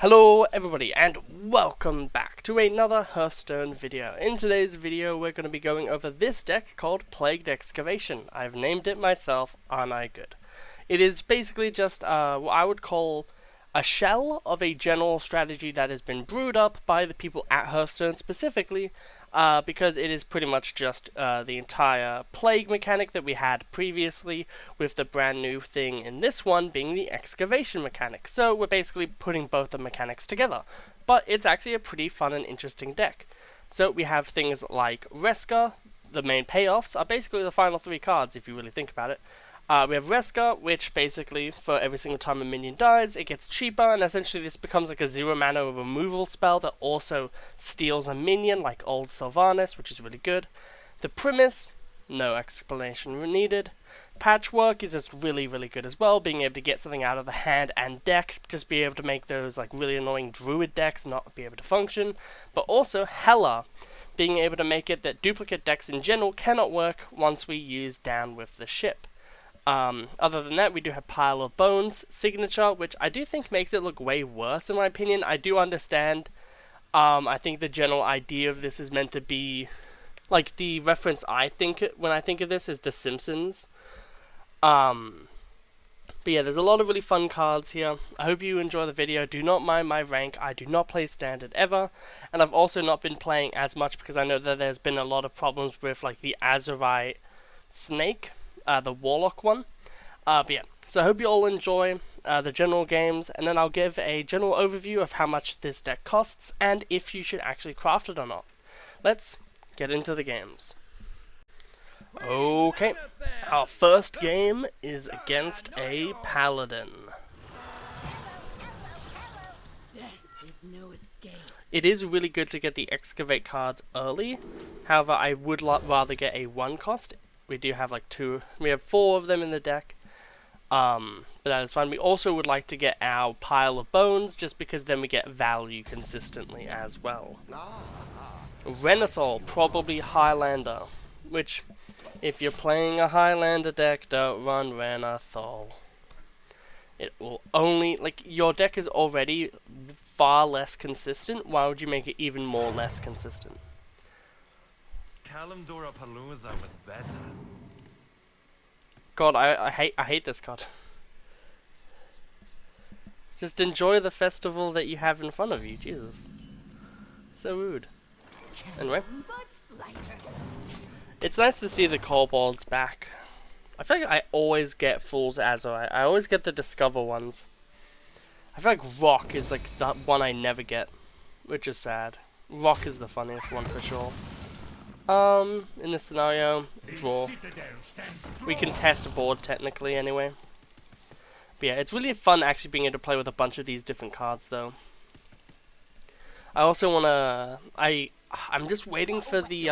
Hello everybody and welcome back to another Hearthstone video. In today's video we're going to be going over this deck called Plagued Excavation. I've named it myself, aren't I good? It is basically just what I would call a shell of a general strategy that has been brewed up by the people at Hearthstone specifically, because it is pretty much just the entire plague mechanic that we had previously, with the brand new thing in this one being the excavation mechanic. So we're basically putting both the mechanics together, but it's actually a pretty fun and interesting deck. So we have things like Reska. The main payoffs are basically the final three cards if you really think about it. We have Reska, which basically, for every single time a minion dies, it gets cheaper, and essentially this becomes like a 0 mana removal spell that also steals a minion, like old Sylvanas, which is really good. The Primus, no explanation needed. Patchwork is just really good as well, being able to get something out of the hand and deck, just be able to make those like really annoying druid decks not be able to function. But also Hela, being able to make it that duplicate decks in general cannot work once we use Down with the Ship. Other than that, we do have Pile of Bones signature, which I do think makes it look way worse in my opinion. I do understand. I think the general idea of this is meant to be, like, the reference I think when I think of this is The Simpsons. But yeah, there's a lot of really fun cards here. I hope you enjoy the video. Do not mind my rank. I do not play standard ever, and I've also not been playing as much because I know that there's been a lot of problems with like the Azurite Snake. The Warlock one. But yeah, so I hope you all enjoy the general games, and then I'll give a general overview of how much this deck costs, and if you should actually craft it or not. Let's get into the games. Okay, our first game is against a Paladin. It is really good to get the Excavate cards early, however I would rather get a 1 cost. We do have like 4 of them in the deck, but that is fine. We also would like to get our Pile of Bones, just because then we get value consistently as well. Renathal, probably Highlander, which, if you're playing a Highlander deck, don't run Renathal. It will only, like, your deck is already far less consistent, why would you make it even more less consistent? Kalimdora Palooza was better. God, I hate this card. Just enjoy the festival that you have in front of you, Jesus. So rude. Anyway. It's nice to see the kobolds back. I feel like I always get Fool's Azurite. I always get the Discover ones. I feel like Rock is like the one I never get, which is sad. Rock is the funniest one for sure. In this scenario, draw. We can test a board technically anyway. But yeah, it's really fun actually being able to play with a bunch of these different cards though. I also wanna, I'm just waiting for the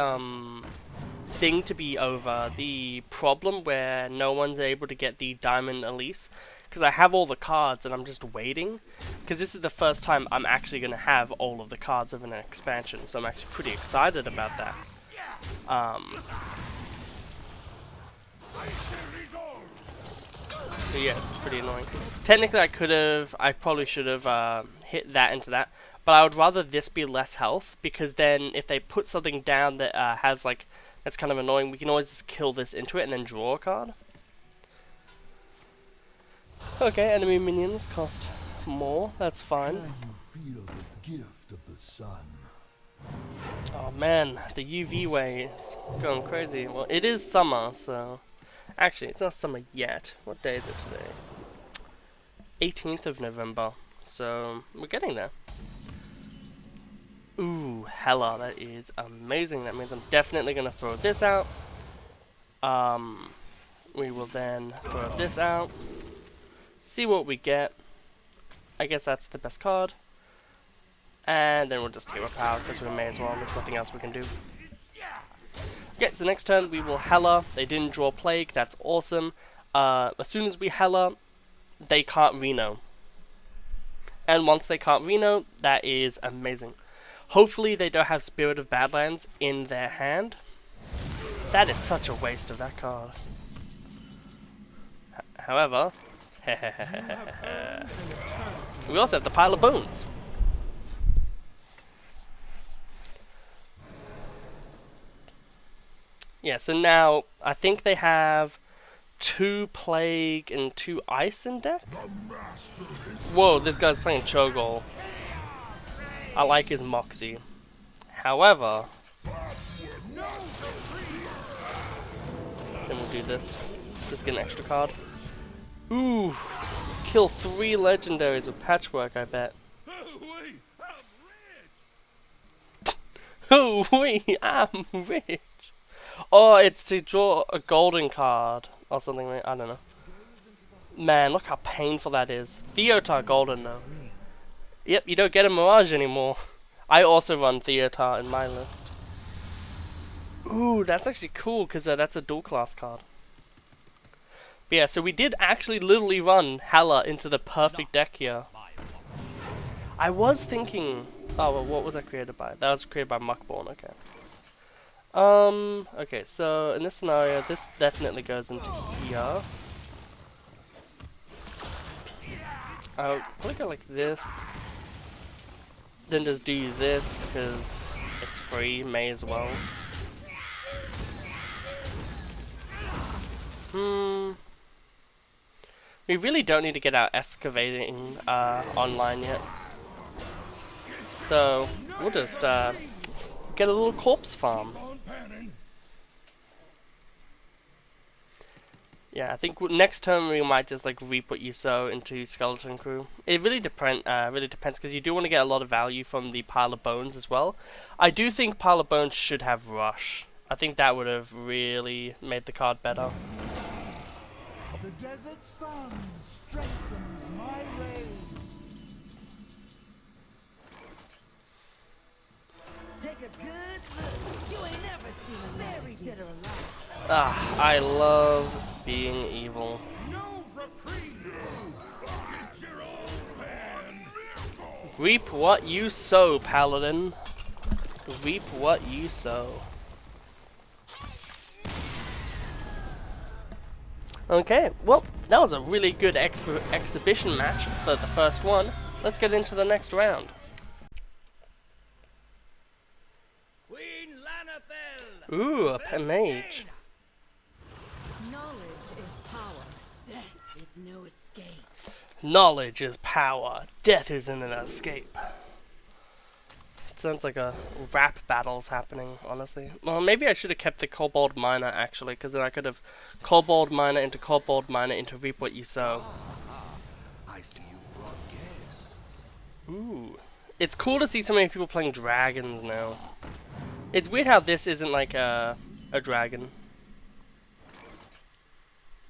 thing to be over, the problem where no one's able to get the Diamond Elise, because I have all the cards and I'm just waiting, because this is the first time I'm actually going to have all of the cards of an expansion, so I'm actually pretty excited about that. So yeah, it's pretty annoying. Technically I probably should have hit that into that, but I would rather this be less health, because then if they put something down that has like, that's kind of annoying, we can always just kill this into it and then draw a card. Okay, enemy minions cost more, that's fine. Feel the gift of the sun. Oh man, the UV way is going crazy. Well, it is summer, so... Actually, it's not summer yet. What day is it today? 18th of November. So, we're getting there. Ooh, Hela, that is amazing. That means I'm definitely going to throw this out. We will then throw this out. See what we get. I guess that's the best card. And then we'll just hero power, because we may as well, there's nothing else we can do. Okay, so next turn we will Hela. They didn't draw Plague, that's awesome. As soon as we Hela, they can't Reno. And once they can't Reno, that is amazing. Hopefully they don't have Spirit of Badlands in their hand. That is such a waste of that card. However, we also have the Pile of Bones. Yeah, so now I think they have 2 plague and 2 ice in deck. Whoa, this guy's playing Chogol. I like his Moxie. However, then we'll do this. Just get an extra card. Ooh, kill 3 legendaries with Patchwork, I bet. Oh, wait, I'm rich. Oh, it's to draw a golden card or something. I don't know. Man, look how painful that is. Theotar golden now. Yep, you don't get a Mirage anymore. I also run Theotar in my list. Ooh, that's actually cool because that's a dual class card. But yeah, so we did actually literally run Hela into the perfect deck here. I was thinking... Oh, well, what was that created by? That was created by Muckborn, okay. Okay, so in this scenario, this definitely goes into here. I'll probably go like this. Then just do this, because it's free, may as well. We really don't need to get out excavating online yet. So, we'll just get a little corpse farm. Yeah, I think next turn we might just like reap what you sow into Skeleton Crew. It really depends because you do want to get a lot of value from the Pile of Bones as well. I do think Pile of Bones should have Rush. I think that would have really made the card better. The desert sun strengthens my rays. Take a good look. You ain't never seen a very dead or alive. Ah, I love being evil. No reprieve! Get your own band! Reap what you sow, Paladin. Reap what you sow. Okay, well, that was a really good exhibition match for the first one. Let's get into the next round. Queen Lanafel. Ooh, a mage. Knowledge is power. Death is no escape. Knowledge is power. Death isn't an escape. It sounds like a rap battle's happening, honestly. Well, maybe I should have kept the Kobold Miner, actually, because then I could have Kobold Miner into Reap What You Sow. I see you've brought guests. Ooh. It's cool to see so many people playing dragons now. It's weird how this isn't like a dragon.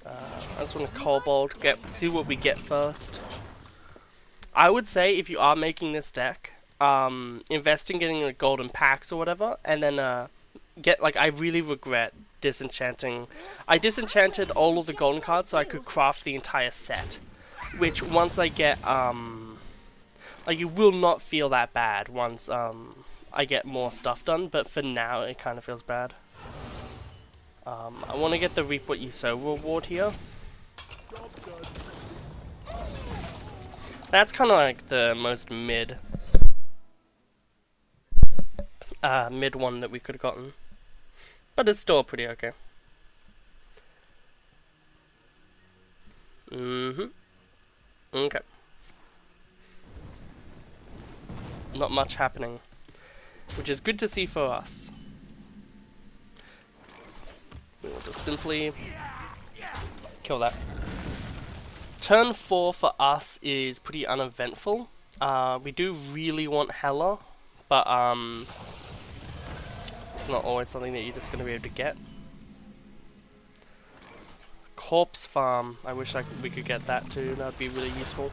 I just want to Kobold, see what we get first. I would say if you are making this deck, invest in getting like golden packs or whatever, and then get like, I really regret disenchanting. I disenchanted all of the golden cards so I could craft the entire set, which once I get like, you will not feel that bad once I get more stuff done, but for now it kind of feels bad. I want to get the Reap What You Sow reward here. That's kind of like the most mid one that we could have gotten, but it's still pretty okay. Okay. Not much happening, which is good to see for us. We will just simply kill that. Turn 4 for us is pretty uneventful. We do really want Hela, but it's not always something that you're just going to be able to get. Corpse Farm, I wish we could get that too, that would be really useful.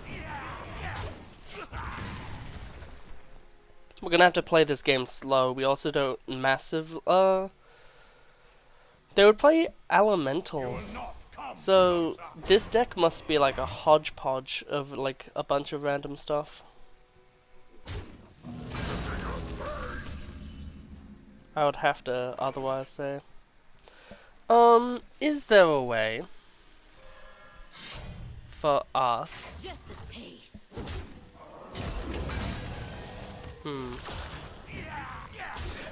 We're going to have to play this game slow. We also don't they would play elementals. So this deck must be like a hodgepodge of like a bunch of random stuff. I would have to otherwise say. Is there a way for us? Just a taste.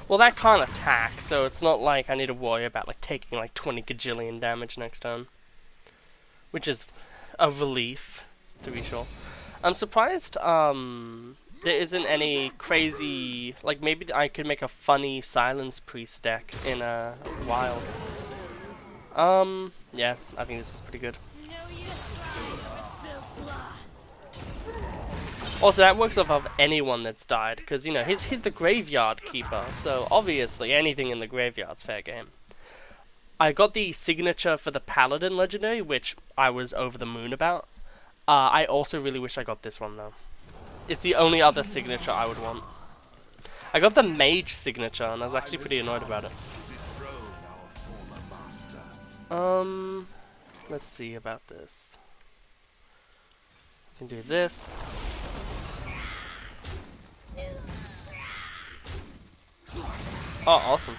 Well, that can't attack, so it's not like I need to worry about like taking like 20 gajillion damage next turn. Which is a relief, to be sure. I'm surprised there isn't any crazy, like maybe I could make a funny Silence Priest deck in a wild. Yeah, I think this is pretty good. Also, that works off of anyone that's died, because, you know, he's the graveyard keeper, so obviously anything in the graveyard's fair game. I got the signature for the Paladin Legendary, which I was over the moon about. I also really wish I got this one, though. It's the only other signature I would want. I got the Mage signature, and I was actually pretty annoyed about it. Let's see about this. We can do this. Oh, awesome.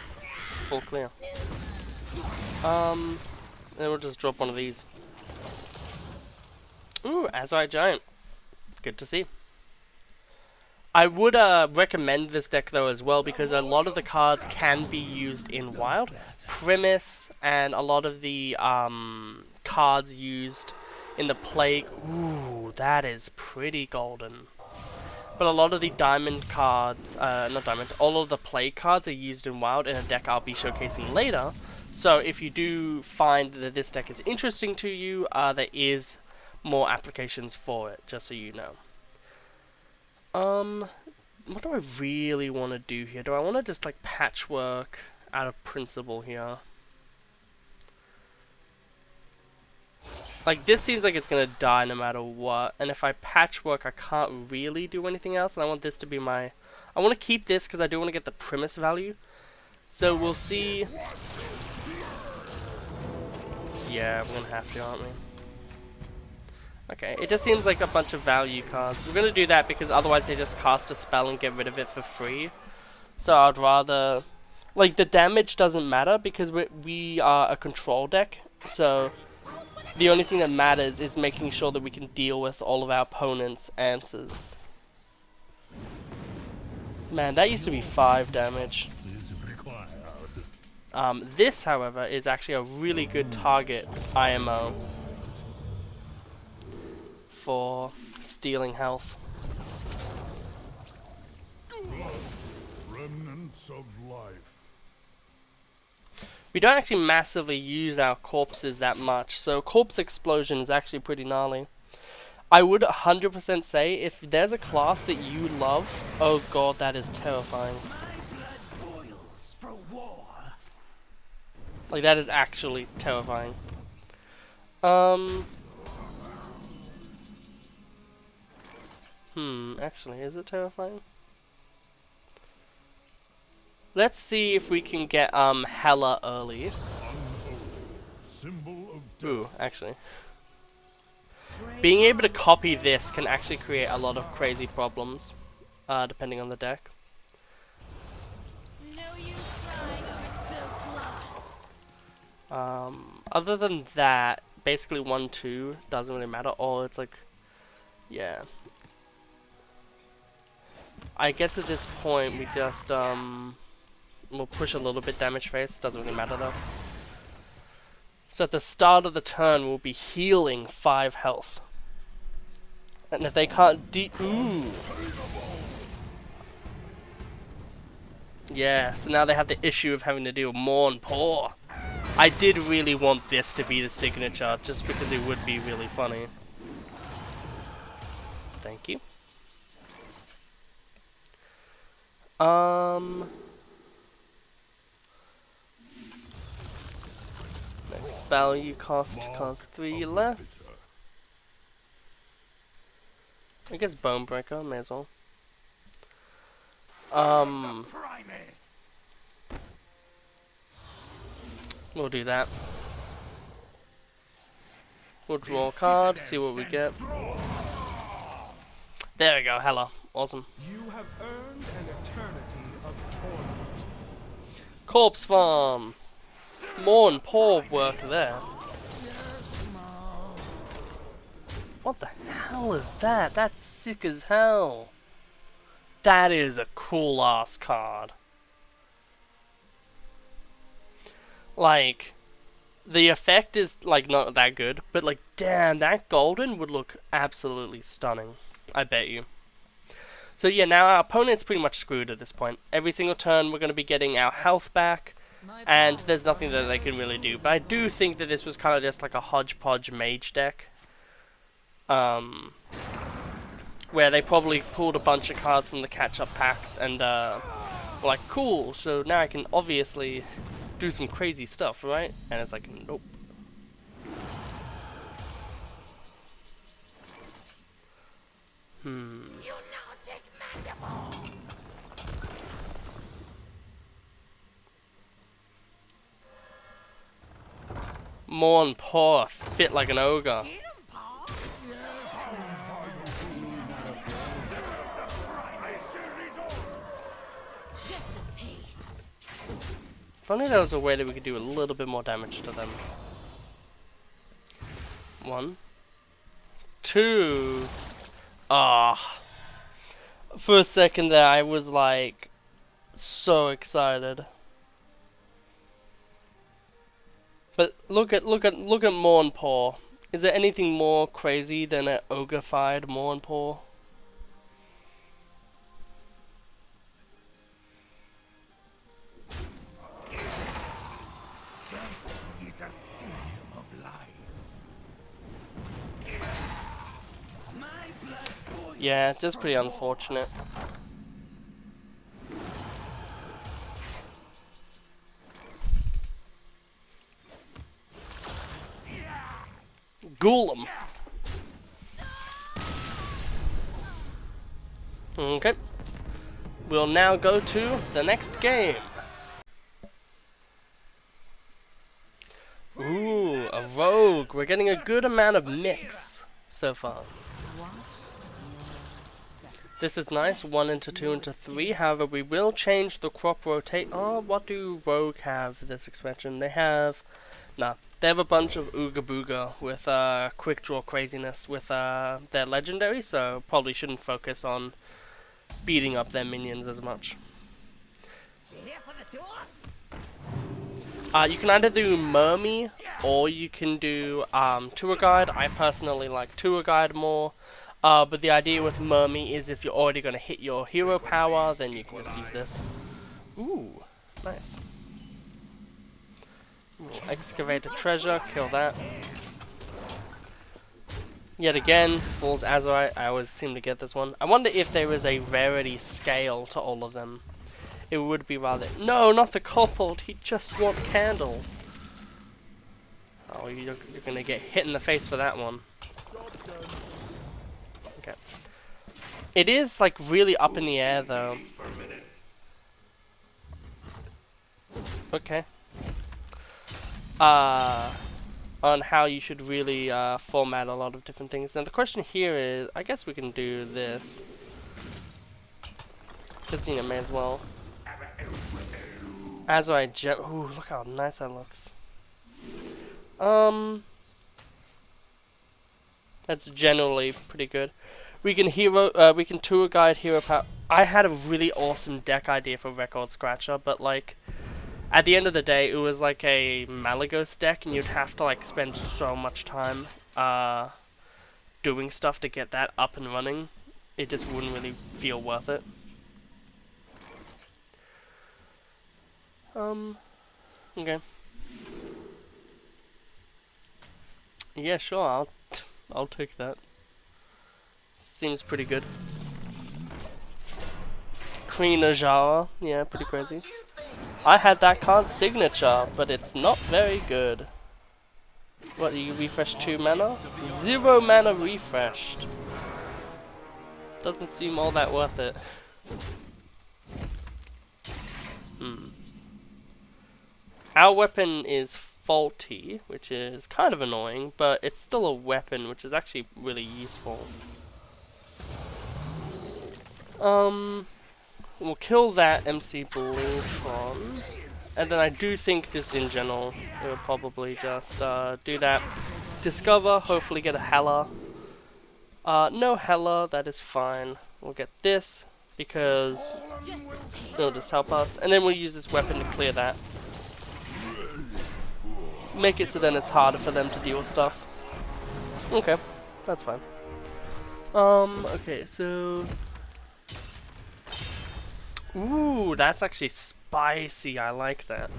Full clear. Then we'll just drop one of these. Ooh, Azurite Giant. Good to see. I would recommend this deck though as well, because a lot of the cards can be used in Wild. Primus and a lot of the cards used in the Plague. Ooh, that is pretty golden. But a lot of the Diamond cards, not Diamond, all of the Plague cards are used in Wild in a deck I'll be showcasing later. So if you do find that this deck is interesting to you, there is more applications for it, just so you know. What do I really want to do here? Do I want to just like patchwork out of principle here? Like, this seems like it's gonna die no matter what, and if I patchwork I can't really do anything else, and I want this to be my... I want to keep this because I do want to get the Primus value. So we'll see... Yeah, we're gonna have to, aren't we? Okay, it just seems like a bunch of value cards. We're gonna do that because otherwise they just cast a spell and get rid of it for free. So I'd rather... Like, the damage doesn't matter because we are a control deck, so... The only thing that matters is making sure that we can deal with all of our opponent's answers. Man, that used to be 5 damage. This, however, is actually a really good target IMO for stealing health. Remnants of life. We don't actually massively use our corpses that much, so Corpse Explosion is actually pretty gnarly. I would 100% say, if there's a class that you love, oh god, that is terrifying. Like, that is actually terrifying. Actually, is it terrifying? Let's see if we can get Hela early. Ooh, actually. Being able to copy this can actually create a lot of crazy problems, depending on the deck. Other than that, basically 1-2 doesn't really matter, or it's like, yeah. I guess at this point we just, we'll push a little bit damage face, doesn't really matter though. So at the start of the turn we'll be healing 5 health. And if they can't ooh! Yeah, so now they have the issue of having to deal more and poor. I did really want this to be the signature, just because it would be really funny. Thank you. Next spell you cost 3 less. I guess Bonebreaker, may as well. We'll do that. We'll draw a card, see what we get. There we go, Hela. Awesome. You have earned an eternity of torment. Corpse Farm! More and poor work there. What the hell is that? That's sick as hell. That is a cool ass card. Like, the effect is, like, not that good, but, like, damn, that golden would look absolutely stunning. I bet you. So, yeah, now our opponent's pretty much screwed at this point. Every single turn, we're going to be getting our health back, and there's nothing that they can really do. But I do think that this was kind of just, like, a hodgepodge mage deck. Where they probably pulled a bunch of cards from the catch-up packs, and, were like, cool, so now I can obviously do some crazy stuff, right? And it's like, nope. Morn Paw, fit like an ogre. If only there was a way that we could do a little bit more damage to them. 1, 2. Ah. For a second there, I was like so excited. But look at Morn Paw. Is there anything more crazy than an ogre-fied Morn Paw? It's a symptom of life. Yeah, it's just pretty unfortunate. Ghoul 'em. Okay. We'll now go to the next game. Ooh, a rogue. We're getting a good amount of mix so far. This is nice. 1 into 2 into 3. However, we will change the crop rotate. Oh, what do rogue have for this expansion? They have... Nah. They have a bunch of Ooga Booga with quick draw craziness with their legendary, so probably shouldn't focus on beating up their minions as much. You can either do Mermy or you can do Tour Guide. I personally like Tour Guide more, but the idea with Mermy is if you're already going to hit your hero power, then you can just use this. Ooh, nice. We'll excavate a treasure, kill that. Yet again, Fool's Azurite, I always seem to get this one. I wonder if there is a rarity scale to all of them. It would be rather... No, not the kobold, he just wants candle. Oh, you're gonna get hit in the face for that one. Okay. It is, like, really up in the air, though. Okay. On how you should really format a lot of different things. Now the question here is, I guess we can do this. Because, you know, may as well. Ooh, look how nice that looks. That's generally pretty good. We can tour guide hero power. I had a really awesome deck idea for Record Scratcher, but like, at the end of the day, it was like a Malagos deck, and you'd have to like spend so much time doing stuff to get that up and running. It just wouldn't really feel worth it. Okay. Yeah, sure. I'll take that. Seems pretty good. Queen Ajara, yeah, pretty crazy. I had that card's signature, but it's not very good. What, you refresh 2 mana? 0 mana refreshed. Doesn't seem all that worth it. Our weapon is faulty, which is kind of annoying, but it's still a weapon, which is actually really useful. We'll kill that MC Blutron, and then I do think just in general, it will probably just do that. Discover, hopefully get a Hela. No Hela, that is fine. We'll get this, because it'll just help us, and then we'll use this weapon to clear that. make it so then it's harder for them to deal with stuff. Okay, that's fine. Okay, so... Ooh, that's actually spicy. I like that.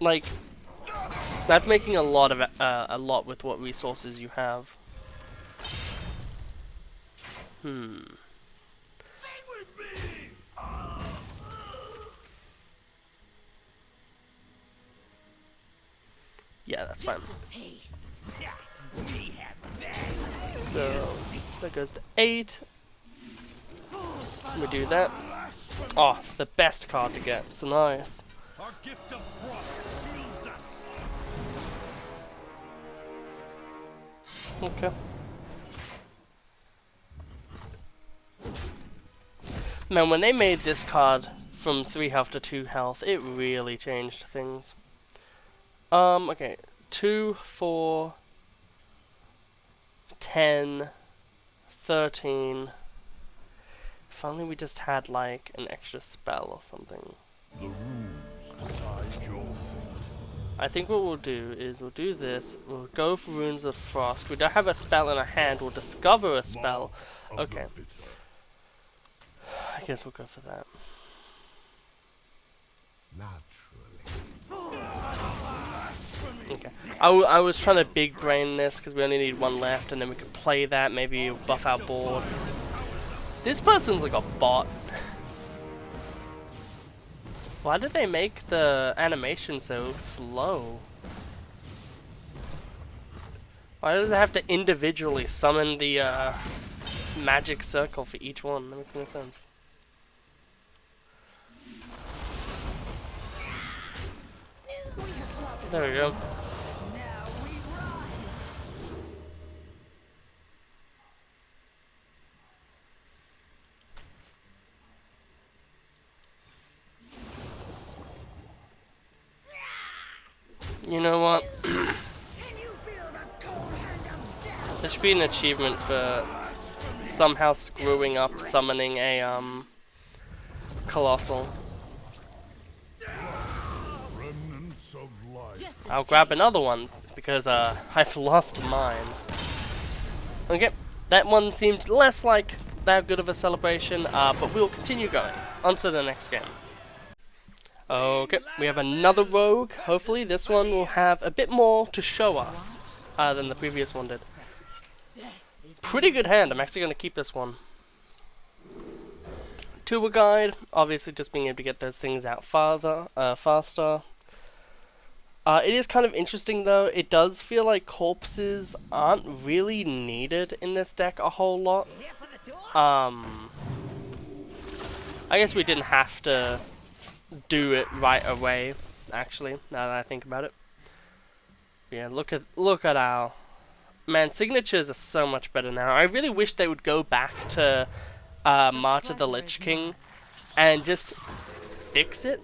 Like, that's making a lot of a lot with what resources you have. Yeah, that's fine. So that goes to 8. We do that. Oh, the best card to get. It's nice. Our gift of frost shields us. Okay. Man, when they made this card from 3 health to 2 health, it really changed things. Okay. 2, 4, 10, 13. If only we just had like an extra spell or something. The runes decide your fate. I think what we'll do is we'll do this. We'll go for Runes of Frost. We don't have a spell in our hand. We'll discover a spell. Okay. I guess we'll go for that. Naturally. Okay. I was trying to big brain this because we only need 1 left, and then we could play that. Maybe buff our board. This person's like a bot. Why did they make the animation so slow? Why does it have to individually summon the magic circle for each one? That makes no sense. There we go. You know what? There should be an achievement for somehow screwing up summoning a colossal. Remnants of life. I'll grab another one because I've lost mine. Okay, that one seemed less like that good of a celebration, but we'll continue going on to the next game. Okay, we have another rogue. Hopefully this one will have a bit more to show us than the previous one did. Pretty good hand. I'm actually going to keep this one. Tour guide, obviously just being able to get those things out faster. It is kind of interesting though. It does feel like corpses aren't really needed in this deck a whole lot. I guess we didn't have to do it right away, actually, now that I think about it. Yeah, look at our man, signatures are so much better now. I really wish they would go back to March of the Lich King and just fix it.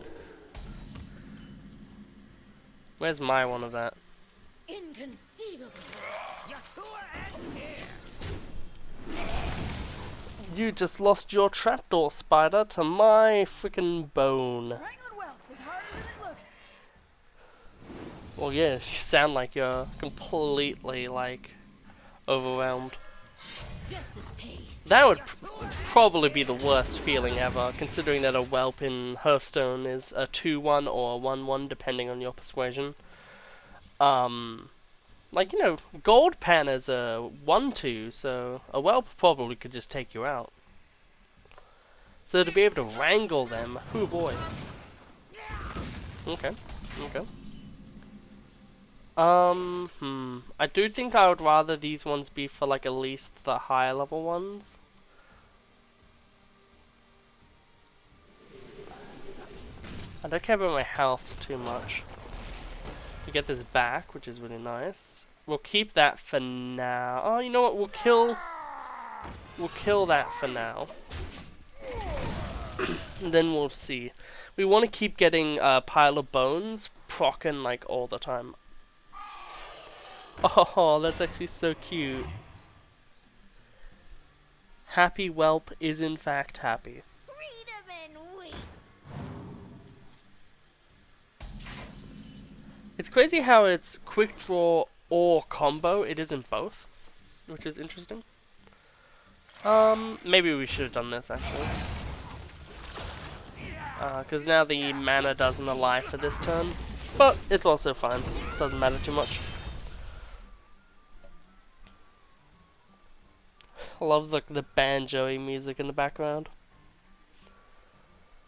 Where's my one of that? Inconceivable. Your tour ends here. You just lost your trapdoor, spider, to my freaking bone. Wrangling whelps is harder than it looks. Well, yeah, you sound like you're completely, like, overwhelmed. Just a taste. That would probably be the worst feeling ever, considering that a whelp in Hearthstone is a 2-1 or a 1-1, depending on your persuasion. Like, you know, Gold Pan is a 1-2, so a whelp probably could just take you out. So to be able to wrangle them, oh boy. Okay, okay. I do think I would rather these ones be for like at least the higher level ones. I don't care about my health too much. We get this back, which is really nice. We'll keep that for now. Oh, you know what? We'll kill that for now. And then we'll see. We want to keep getting a pile of bones proccing like all the time. Oh, that's actually so cute. Happy whelp is in fact happy. Freedom and weep. It's crazy how it's quick draw or combo. It isn't both, which is interesting. Maybe we should have done this actually. Because now the mana doesn't align for this turn. But it's also fine. Doesn't matter too much. I love the banjo-y music in the background.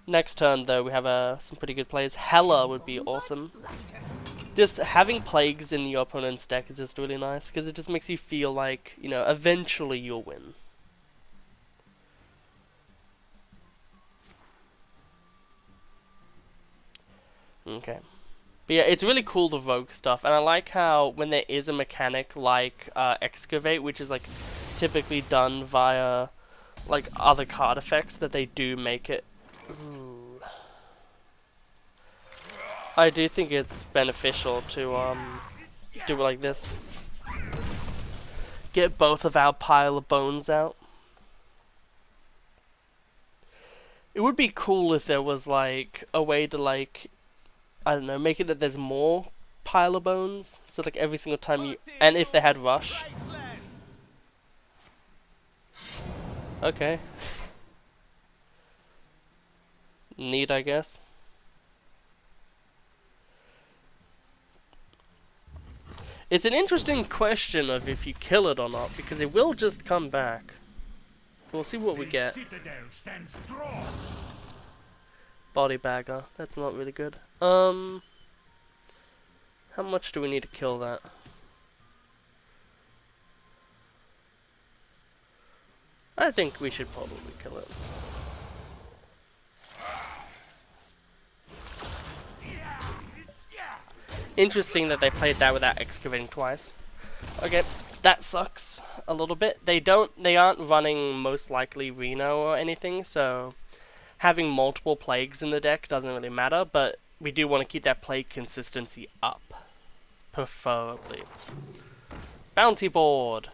Next turn though, we have some pretty good plays. Hela would be awesome. Just having plagues in your opponent's deck is just really nice, because it just makes you feel like, you know, eventually you'll win. Okay. But yeah, it's really cool, the rogue stuff, and I like how when there is a mechanic like Excavate, which is like typically done via like other card effects, that they do make it. Ooh. I do think it's beneficial to do it like this. Get both of our pile of bones out. It would be cool if there was like a way to like, I don't know, make it that there's more pile of bones, so like every single time you, and if they had rush. Okay. Neat, I guess. It's an interesting question of if you kill it or not, because it will just come back. We'll see what we get. Body bagger. That's not really good. How much do we need to kill that? I think we should probably kill it. Interesting that they played that without excavating twice. Okay, that sucks a little bit. They aren't running most likely Reno or anything, so having multiple plagues in the deck doesn't really matter, but we do want to keep that plague consistency up. Preferably. Bounty board!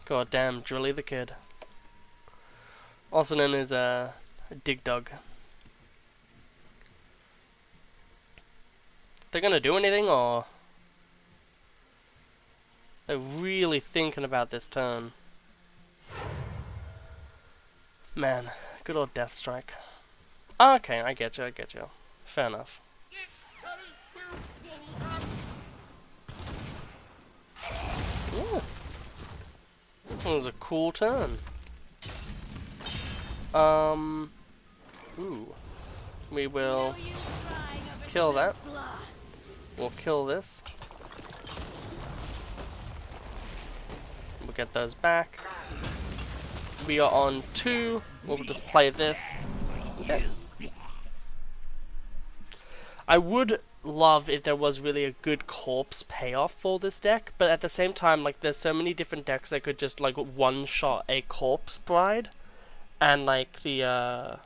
God damn, Drilly the Kid. Also known as a Dig Dug. They're gonna do anything, or they're really thinking about this turn? Man, good old Death Strike. Okay, I get you. Fair enough. Ooh. That was a cool turn. Ooh. We will kill that. We'll kill this. We'll get those back. We are on 2. We'll just play this. Okay. I would love if there was really a good corpse payoff for this deck, but at the same time, like, there's so many different decks that could just like one-shot a corpse bride, and like the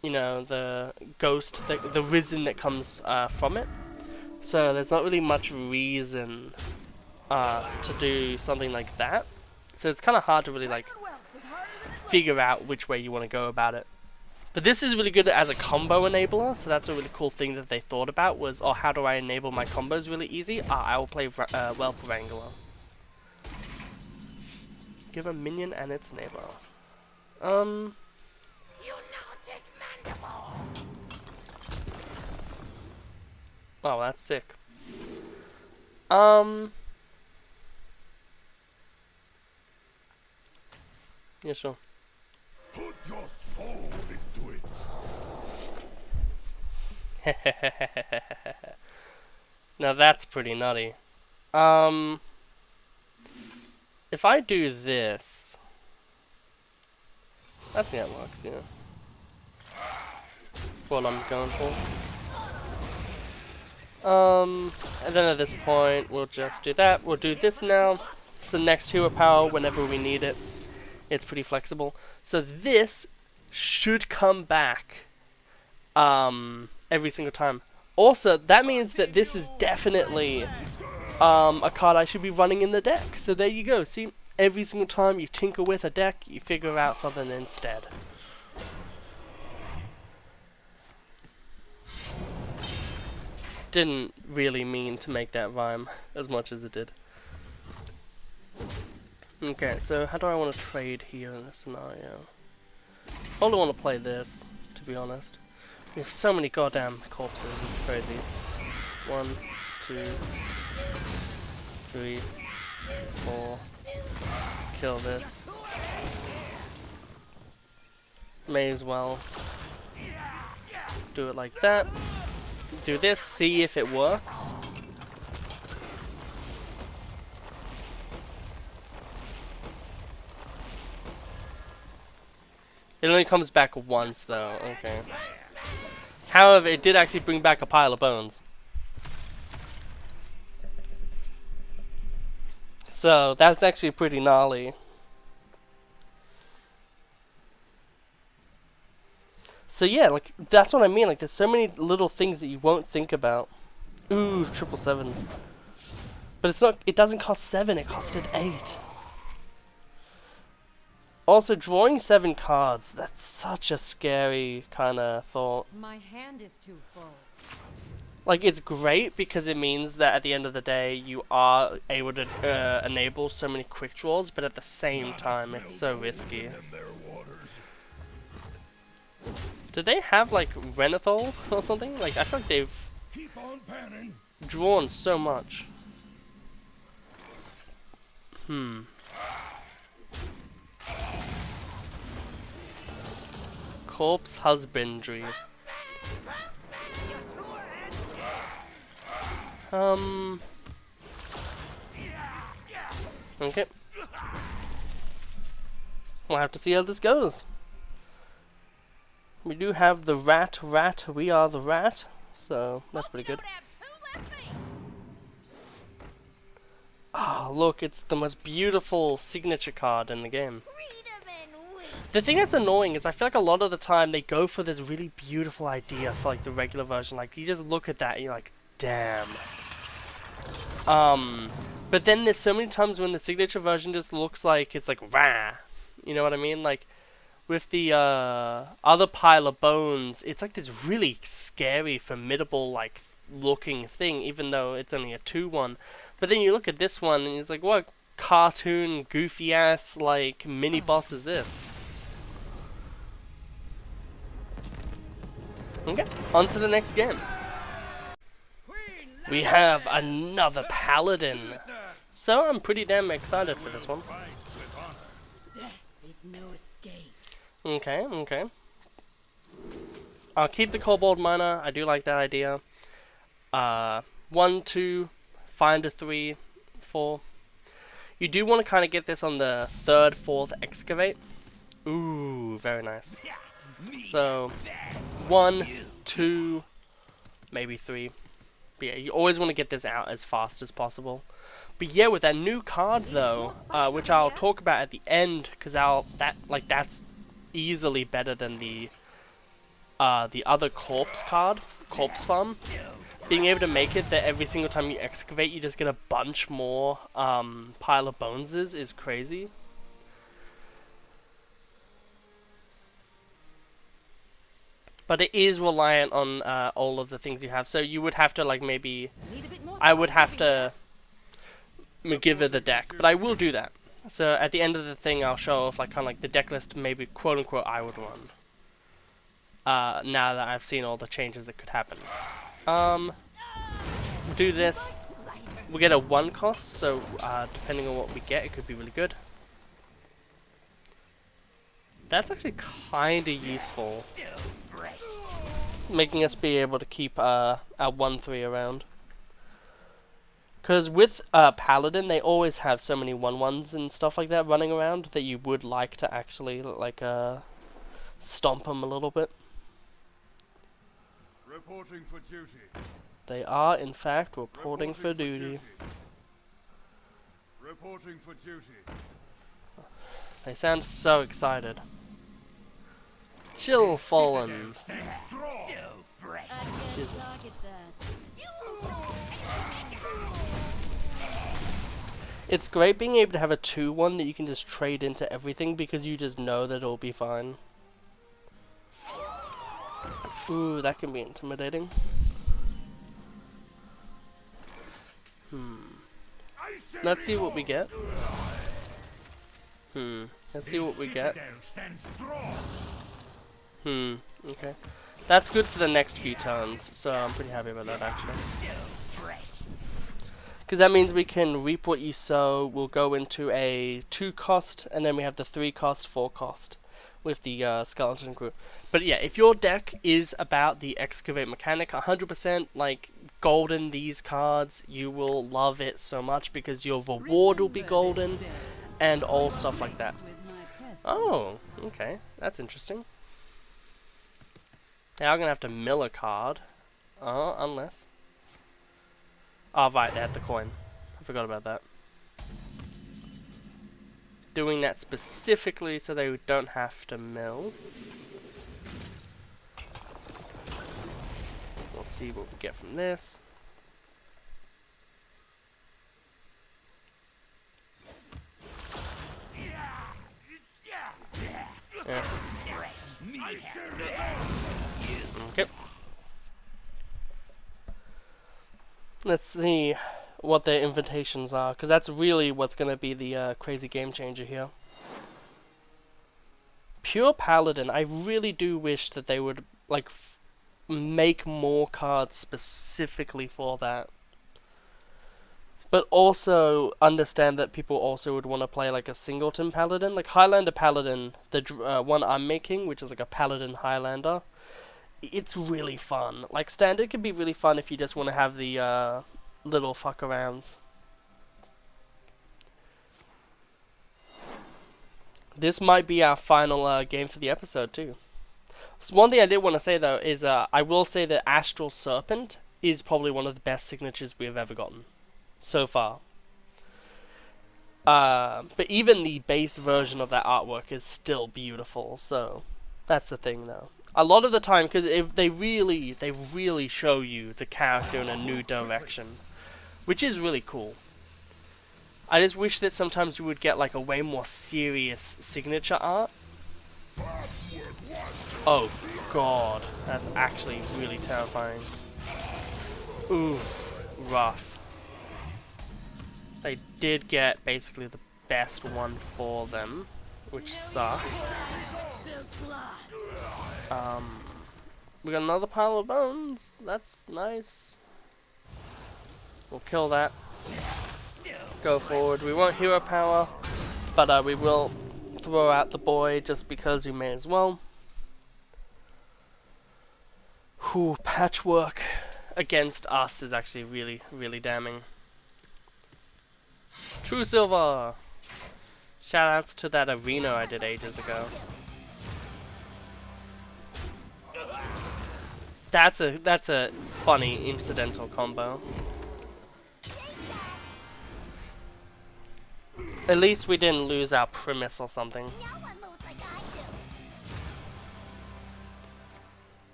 you know, the ghost, the risen that comes from it. So there's not really much reason to do something like that. So it's kind of hard to really like figure out which way you want to go about it. But this is really good as a combo enabler, so that's a really cool thing that they thought about was, oh, how do I enable my combos really easy? I will play Whelp Wrangler. Give a minion and its neighbor. Oh, that's sick. Yeah, sure. Put your soul into it. Now that's pretty nutty. If I do this, I think that works, yeah. What I'm going for. And then at this point, we'll just do that. We'll do this now. So next hero power whenever we need it. It's pretty flexible. So this should come back every single time. Also, that means that this is definitely a card I should be running in the deck. So there you go. See, every single time you tinker with a deck, you figure out something instead. Didn't really mean to make that rhyme as much as it did. Okay, so how do I want to trade here in this scenario? I probably want to play this, to be honest. We have so many goddamn corpses, it's crazy. 1, 2, 3, 4. Kill this. May as well do it like that. Do this, see if it works. It only comes back once though, okay. However, it did actually bring back a pile of bones. So, that's actually pretty gnarly. So yeah, like, that's what I mean, like, there's so many little things that you won't think about. Ooh, 777s. But it's not, it doesn't cost 7, it costed 8. Also, drawing 7 cards, that's such a scary kind of thought. My hand is too full. Like, it's great because it means that at the end of the day, you are able to enable so many quick draws, but at the same time, it's so risky. Do they have, like, Renethal or something? Like, I feel like they've drawn so much. Corpse Husbandry. Okay. We'll have to see how this goes. We do have the rat, we are the rat, so that's pretty good. Ah, look, it's the most beautiful signature card in the game. The thing that's annoying is I feel like a lot of the time they go for this really beautiful idea for like the regular version. Like, you just look at that and you're like, damn. But then there's so many times when the signature version just looks like it's like rah. You know what I mean? Like, with the other pile of bones, it's like this really scary, formidable, like, looking thing, even though it's only a 2/1. But then you look at this one and it's like, what cartoon, goofy ass, like, mini boss is this? Okay, on to the next game. We have another paladin. So I'm pretty damn excited for this one. Death is no escape. Okay, okay. I'll keep the kobold miner. I do like that idea. 1, 2, find a 3, 4. You do want to kind of get this on the 3rd, 4th excavate. Ooh, very nice. So 1, 2, maybe 3. But yeah, you always want to get this out as fast as possible. But yeah, with that new card though, which I'll talk about at the end, because that's easily better than the other corpse card, corpse farm. Being able to make it that every single time you excavate, you just get a bunch more pile of boneses is crazy. But it is reliant on all of the things you have. So you would have to, like, maybe... I would have to give it the deck. But I will do that. So at the end of the thing, I'll show off, like, kind of like the deck list maybe, quote-unquote, I would run. Now that I've seen all the changes that could happen. Do this. We get a 1 cost, so depending on what we get, it could be really good. That's actually kinda useful. Making us be able to keep our 1/3 around. Because with Paladin, they always have so many 1/1s and stuff like that running around that you would like to actually, like, stomp them a little bit. Reporting for duty. They are, in fact, reporting for duty. Reporting for duty. They sound so excited. Chill, Fallen. It's great being able to have a 2-1 that you can just trade into everything because you just know that it'll be fine. Ooh, that can be intimidating. Let's see what we get. Let's see what we get. Okay. That's good for the next few turns, so I'm pretty happy about that actually. Because that means we can reap what you sow. We'll go into a 2 cost, and then we have the 3 cost, 4 cost with the skeleton crew. But yeah, if your deck is about the excavate mechanic, 100% like golden these cards, you will love it so much because your reward will be golden and all stuff like that. Oh, okay, that's interesting. Now I'm gonna have to mill a card. Oh, unless. Oh, right, they had the coin. I forgot about that. Doing that specifically so they don't have to mill. We'll see what we get from this. Yeah. Okay. Let's see what their invitations are, because that's really what's going to be the crazy game changer here. Pure Paladin, I really do wish that they would like make more cards specifically for that. But also understand that people also would want to play like a singleton Paladin. Like Highlander Paladin, the one I'm making, which is like a Paladin Highlander. It's really fun. Like standard can be really fun if you just want to have the little fuck arounds. This might be our final game for the episode too. So one thing I did want to say though is I will say that Astral Serpent is probably one of the best signatures we have ever gotten so far. But even the base version of that artwork is still beautiful, so that's the thing though. A lot of the time, because they really show you the character in a new direction, which is really cool. I just wish that sometimes we would get like a way more serious signature art. Oh god, that's actually really terrifying. Ooh, rough. They did get basically the best one for them, which sucks. We got another pile of bones. That's nice. We'll kill that. Go forward. We won't hero power, but we will throw out the boy just because we may as well. Whew, patchwork against us is actually really, really damning. True Silver! Shoutouts to that arena I did ages ago. That's a funny incidental combo. At least we didn't lose our premise or something.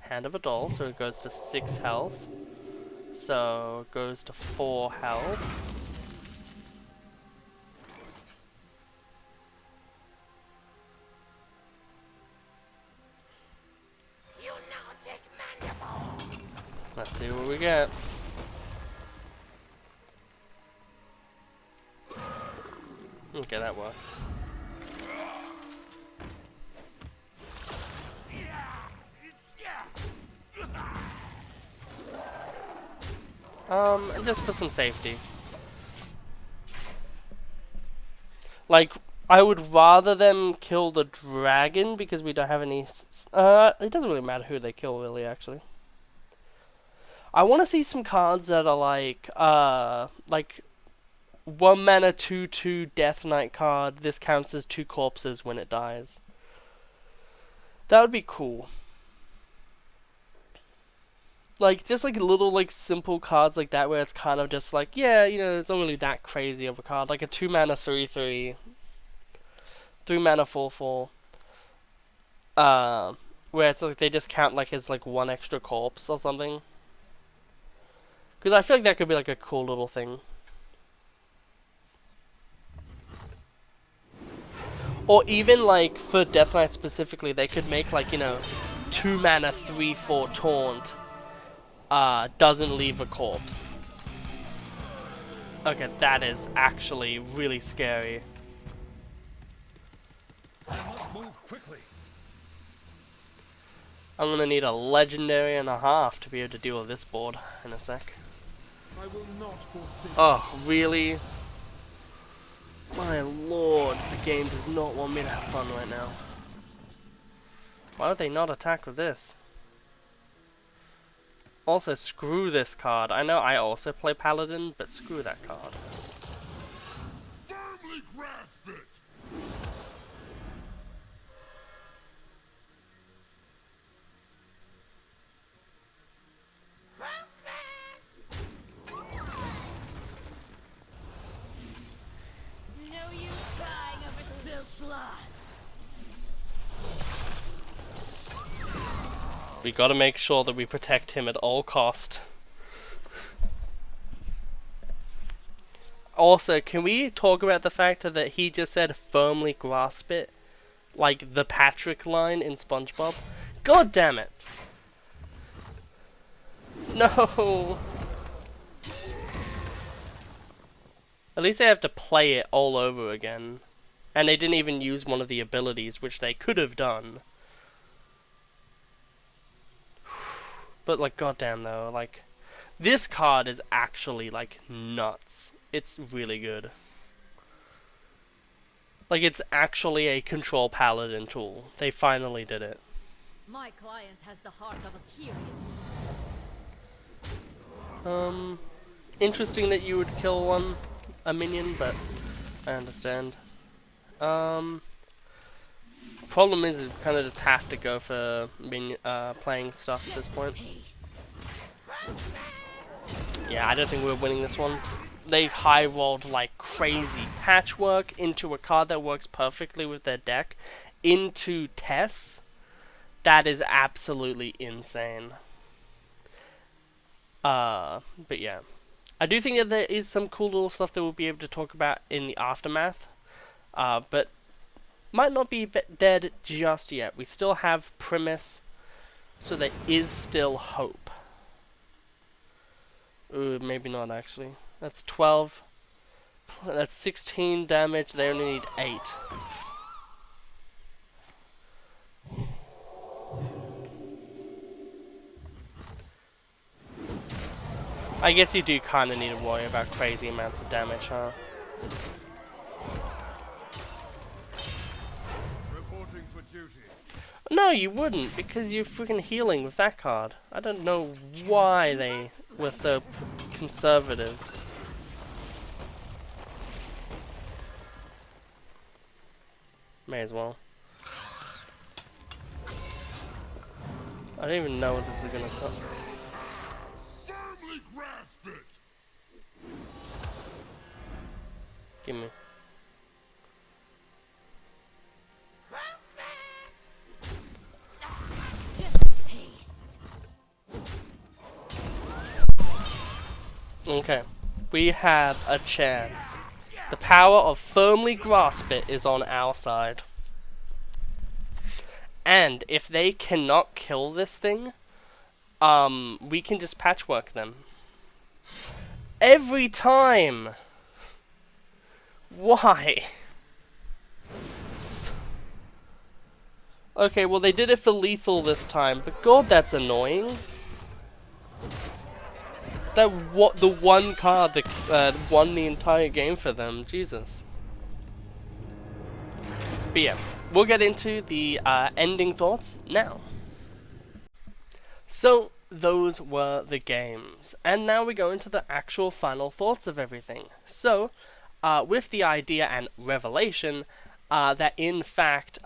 Hand of a Doll, so it goes to 6 health. So it goes to 4 health. Let's see what we get. Okay, that works. Just for some safety. Like, I would rather them kill the dragon because we don't have any... it doesn't really matter who they kill, really, actually. I want to see some cards that are like 1 mana 2/2 Deathknight card. This counts as 2 corpses when it dies. That would be cool. Like, just like little like simple cards like that where it's kind of just like, yeah, you know, it's not really that crazy of a card. Like a 2 mana 3/3, 3 mana 4/4. Where it's like they just count like as like 1 extra corpse or something. Because I feel like that could be like a cool little thing. Or even like for Deathknight specifically, they could make like, you know, 2 mana 3/4 taunt doesn't leave a corpse. Okay, that is actually really scary. I must move quickly. I'm gonna need a legendary and a half to be able to deal with this board in a sec. I will not forsake. Oh, really? My lord, the game does not want me to have fun right now. Why would they not attack with this? Also, screw this card. I know I also play Paladin, but screw that card. Firmly grasp it. No use crying over spilled blood. We gotta make sure that we protect him at all cost. Also, can we talk about the fact that he just said firmly grasp it? Like the Patrick line in SpongeBob? God damn it! No! At least they have to play it all over again. And they didn't even use one of the abilities, which they could have done. But like, goddamn though, like, this card is actually like nuts. It's really good. Like, it's actually a control paladin tool. They finally did it. My client has the heart of a Kyrian. Interesting that you would kill a minion, but I understand. Problem is you kind of just have to go for playing stuff at this point. Yeah, I don't think we're winning this one. They high rolled like crazy. Patchwork into a card that works perfectly with their deck into Tess. That is absolutely insane. But yeah. I do think that there is some cool little stuff that we'll be able to talk about in the aftermath. But might not be dead just yet. We still have Primus, so there is still hope. Ooh, maybe not actually. That's 12. That's 16 damage. They only need 8. I guess you do kind of need to worry about crazy amounts of damage, huh? Reporting for duty. No, you wouldn't, because you're freaking healing with that card. I don't know why they were so conservative. May as well. I don't even know what this is gonna stop. Firmly grasp it. Give me. Just taste. Okay. We have a chance. The power of firmly grasp it is on our side. And if they cannot kill this thing, we can just patchwork them. Every time! Why? Okay, well they did it for lethal this time, but god, that's annoying. That the one card that won the entire game for them, Jesus. But yeah, we'll get into the ending thoughts now. So, those were the games, and now we go into the actual final thoughts of everything. So, with the idea and revelation that in fact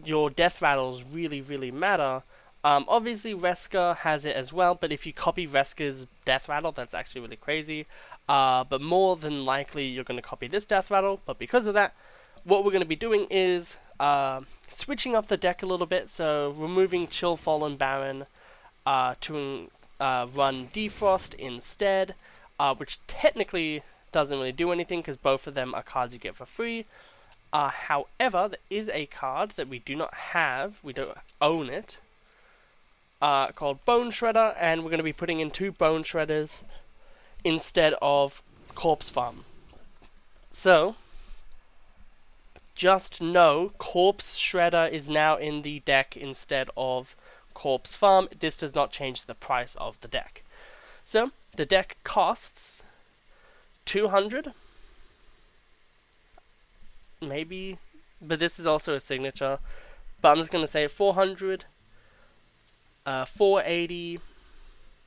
your death rattles really matter. Obviously Reska has it as well, but if you copy Reska's death rattle, that's actually really crazy. But more than likely you're going to copy this death rattle, but because of that, what we're going to be doing is switching up the deck a little bit, so removing Chill Fallen Baron to run Defrost instead, which technically doesn't really do anything because both of them are cards you get for free. However, there is a card that we do not have, we don't own it, called Bone Shredder, and we're going to be putting in 2 Bone Shredders instead of Corpse Farm. So, just know Corpse Shredder is now in the deck instead of Corpse Farm. This does not change the price of the deck. So, the deck costs 200, maybe, but this is also a signature. But I'm just going to say 400, 480,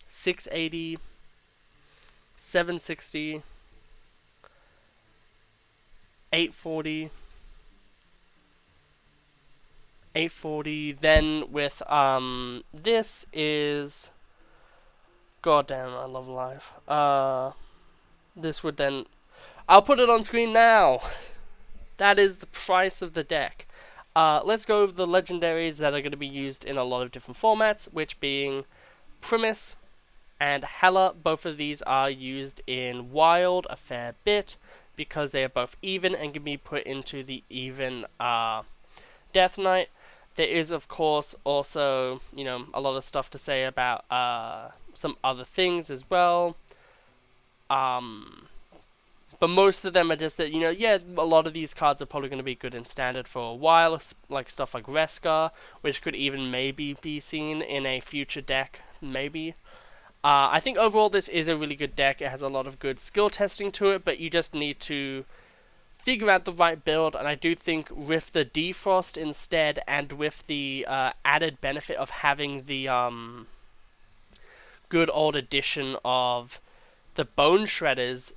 680, 760, 840, 840. Then with this is, goddamn, I love life. This would then, I'll put it on screen now. That is the price of the deck. Let's go over the legendaries that are going to be used in a lot of different formats, which being Primus and Hela. Both of these are used in Wild a fair bit because they are both even and can be put into the even Deathknight. There is, of course, also, you know, a lot of stuff to say about some other things as well. But most of them are just that, you know, yeah, a lot of these cards are probably going to be good in Standard for a while, like stuff like Reska, which could even maybe be seen in a future deck, maybe. I think overall this is a really good deck. It has a lot of good skill testing to it, but you just need to figure out the right build, and I do think with the defrost instead, and with the added benefit of having the good old addition of the Bone Shredders,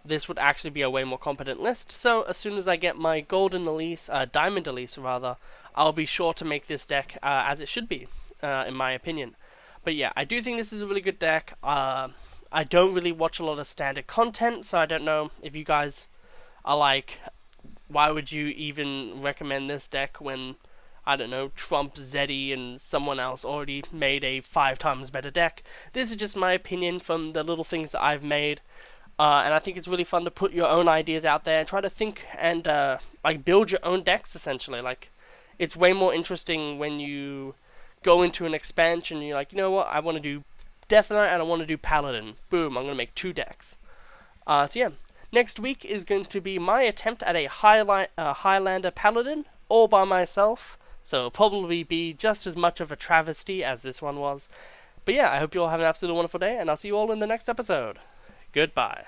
this would actually be a way more competent list. So as soon as I get my golden release, diamond release rather, I'll be sure to make this deck as it should be, in my opinion. But yeah, I do think this is a really good deck. I don't really watch a lot of Standard content, so I don't know if you guys are like, why would you even recommend this deck when, I don't know, Trump, Zeddy, and someone else already made a 5 times better deck? This is just my opinion from the little things that I've made, and I think it's really fun to put your own ideas out there and try to think and like build your own decks. Essentially, like it's way more interesting when you go into an expansion and you're like, you know what, I want to do Deathknight and I want to do Paladin. Boom, I'm gonna make 2 decks. So yeah, next week is going to be my attempt at a Highlander Paladin all by myself. So it'll probably be just as much of a travesty as this one was. But yeah, I hope you all have an absolutely wonderful day, and I'll see you all in the next episode. Goodbye.